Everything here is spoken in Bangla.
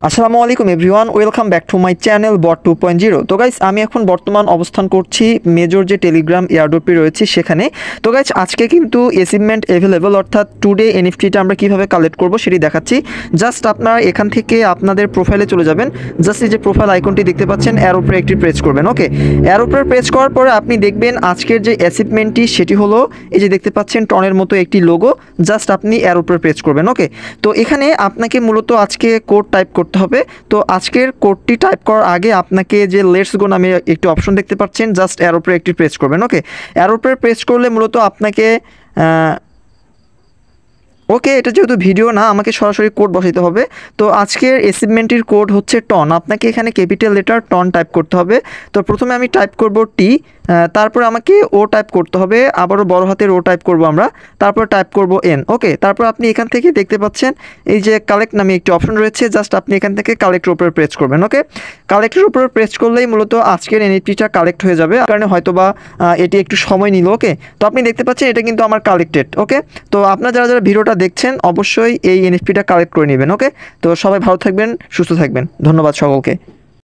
আসসালামু আলাইকুম everyone, welcome back to my channel bot 2.0। তো গাইস, আমি এখন বর্তমান অবস্থান করছি মেজর যে টেলিগ্রাম এয়ারড্রপে রয়েছে সেখানে। তো গাইস, আজকে কিন্তু অ্যাচিভমেন্ট অ্যাভেলেবল, অর্থাৎ টুডে এনএফটিটা আমরা কীভাবে কালেক্ট করবো সেটি দেখাচ্ছি। জাস্ট আপনারা এখান থেকে আপনাদের প্রোফাইলে চলে যাবেন। জাস্ট এই যে প্রোফাইল আইকনটি দেখতে পাচ্ছেন, এর উপরে একটি প্রেস করবেন। ওকে, এর উপরে প্রেস করার পরে আপনি দেখবেন আজকের যে অ্যাচিভমেন্টটি সেটি হলো এই যে দেখতে পাচ্ছেন টনের মতো একটি লোগো। জাস্ট আপনি এর উপরে প্রেস করবেন। ওকে, তো এখানে আপনাকে মূলত আজকে কোড টাইপ করতে হবে। তো আজকের কোডটি টাইপ করার আগে আপনাকে যে লেটস গো নামে একটি অপশন দেখতে পাচ্ছেন, জাস্ট এর উপরে একটি প্রেস করবেন। ওকে, এর উপরে প্রেস করলে মূলত আপনাকে ওকে, এটা যেহেতু ভিডিও না, আমাকে সরাসরি কোড বসাইতে হবে। তো আজকের অ্যাচিভমেন্টের কোড হচ্ছে টন। আপনাকে এখানে ক্যাপিটাল লেটার টন টাইপ করতে হবে। তো প্রথমে আমি টাইপ করব টি, তারপর আমাকে ও টাইপ করতে হবে, আবারও বড় হাতের ও টাইপ করব আমরা, তারপর টাইপ করব এন। ওকে, তারপর আপনি এখান থেকে দেখতে পাচ্ছেন এই যে কালেক্ট নামে একটি অপশন রয়েছে, জাস্ট আপনি এখান থেকে কালেক্টের উপরে প্রেস করবেন। ওকে, কালেক্টের উপরে প্রেস করলেই মূলত আজকের এনএফটিটা কালেক্ট হয়ে যাবে, কারণে হয়তো বা এটি একটু সময় নিল। ওকে, তো আপনি দেখতে পাচ্ছেন এটা কিন্তু আমার কালেক্টেড। ওকে, তো আপনারা যারা যারা ভিডিওটা দেখছেন অবশ্যই এই এনএফটিটা কালেক্ট করে নেবেন। ওকে, তো সবাই ভালো থাকবেন, সুস্থ থাকবেন, ধন্যবাদ সকলকে।